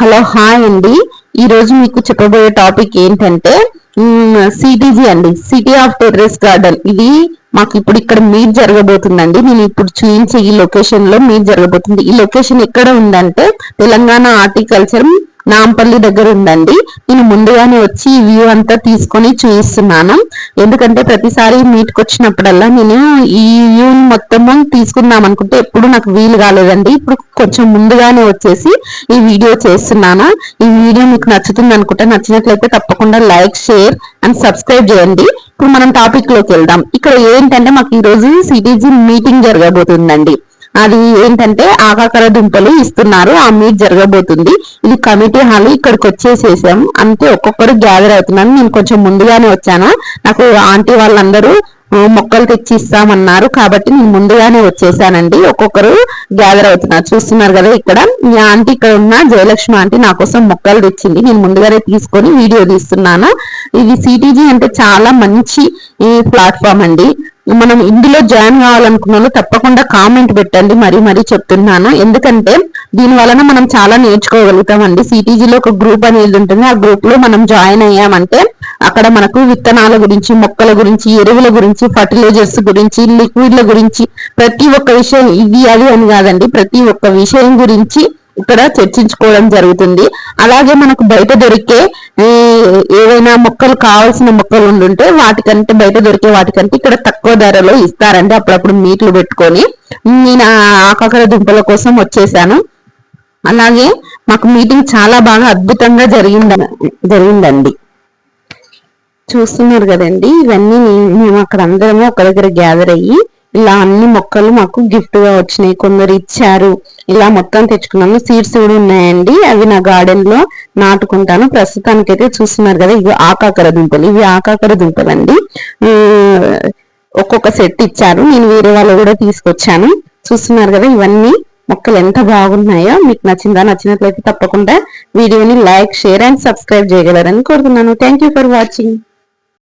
Hello hi అండి. ఈ రోజు మీకు చెప్పబోయే టాపిక్ ఏంటంటే సిటీజీ అండి, సిటీ ఆఫ్ టెర్రస్ గార్డెన్. ఇది మాకు ఇప్పుడు ఇక్కడ మీట్ జరగబోతుందండి. నేను ఇప్పుడు చూపించే ఈ లొకేషన్ లో మీట్ జరగబోతుంది. ఈ లొకేషన్ ఎక్కడ ఉందంటే తెలంగాణ హార్టికల్చర్ నాంపల్లి దగ్గర ఉందండి. నేను ముందుగానే వచ్చి ఈ వ్యూ అంతా తీసుకొని చూపిస్తున్నాను. ఎందుకంటే ప్రతిసారి మీట్కి వచ్చినప్పుడల్లా నేను ఈ వ్యూ మొత్తము తీసుకుందాం అనుకుంటే ఎప్పుడు నాకు వీలు కాలేదండి. ఇప్పుడు కొంచెం ముందుగానే వచ్చేసి ఈ వీడియో చేస్తున్నాను. ఈ వీడియో మీకు నచ్చుతుంది అనుకుంటే, నచ్చినట్లయితే తప్పకుండా లైక్, షేర్ అండ్ సబ్స్క్రైబ్ చేయండి. ఇప్పుడు మనం టాపిక్ లోకి వెళ్దాం. ఇక్కడ ఏంటంటే మాకు ఈ రోజు సిటీజీ మీటింగ్ జరగబోతుందండి. అది ఏంటంటే ఆకాకర దుంపలు ఇస్తున్నారు. ఆ మీట్ జరగబోతుంది. ఇది కమిటీ హాల్. ఇక్కడికి వచ్చేసేసాం అంతే. ఒక్కొక్కరు గ్యాదర్ అవుతున్నాను. నేను కొంచెం ముందుగానే వచ్చాను. నాకు ఆంటీ వాళ్ళందరూ మొక్కలు తెచ్చి ఇస్తామన్నారు కాబట్టి నేను ముందుగానే వచ్చేసానండి. ఒక్కొక్కరు గ్యాదర్ అవుతున్నారు. చూస్తున్నారు కదా, ఇక్కడ మీ ఆంటీ, ఇక్కడ ఉన్న జయలక్ష్మి ఆంటీ నా కోసం మొక్కలు తెచ్చింది. నేను ముందుగానే తీసుకొని వీడియో తీస్తున్నాను. ఇది సిటీజీ అంటే చాలా మంచి ప్లాట్ఫామ్ అండి. మనం ఇందులో జాయిన్ కావాలనుకున్న వాళ్ళు తప్పకుండా కామెంట్ పెట్టండి. మరీ చెప్తున్నాను. ఎందుకంటే దీని వలన మనం చాలా నేర్చుకోగలుగుతామండి. సిటీజీలో ఒక గ్రూప్ అనేది ఉంటుంది. ఆ గ్రూప్ లో మనం జాయిన్ అయ్యామంటే అక్కడ మనకు విత్తనాల గురించి, మొక్కల గురించి, ఎరువుల గురించి, ఫర్టిలైజర్స్ గురించి, లిక్విడ్ల గురించి ప్రతి ఒక్క విషయం, ఇది అది అని కాదండి, ప్రతి ఒక్క విషయం గురించి ఇక్కడ చర్చించుకోవడం జరుగుతుంది. అలాగే మనకు బయట దొరికే ఏవైనా మొక్కలు, కావాల్సిన మొక్కలు ఉండుంటే వాటికంటే, బయట దొరికే వాటికంటే ఇక్కడ తక్కువ ధరలో ఇస్తారండి. అప్పుడప్పుడు మీట్లు పెట్టుకొని నేను ఆకాకర దుంపల కోసం వచ్చేసాను. అలాగే మాకు మీటింగ్ చాలా బాగా అద్భుతంగా జరిగిందండి. చూస్తున్నారు కదండి, ఇవన్నీ మేము అక్కడ అందరము ఒక దగ్గర గ్యాదర్ అయ్యి ఇలా అన్ని మొక్కలు మాకు గిఫ్ట్ గా వచ్చినాయి. కొందరు ఇచ్చారు. ఇలా మొత్తం తెచ్చుకున్నాము. సీడ్స్ కూడా ఉన్నాయండి. అవి నా గార్డెన్ లో నాటుకుంటాను. ప్రస్తుతానికైతే చూస్తున్నారు కదా, ఇవి ఆకాకర దుంపలు. ఇవి ఆకాకర దుంపలు అండి. ఒక్కొక్క సెట్ ఇచ్చారు. నేను వేరే వాళ్ళు కూడా తీసుకొచ్చాను. చూస్తున్నారు కదా, ఇవన్నీ మొక్కలు ఎంత బాగున్నాయో. మీకు నచ్చినట్లయితే తప్పకుండా వీడియోని లైక్, షేర్ అండ్ సబ్స్క్రైబ్ చేయగలరని కోరుతున్నాను. Thank you for watching.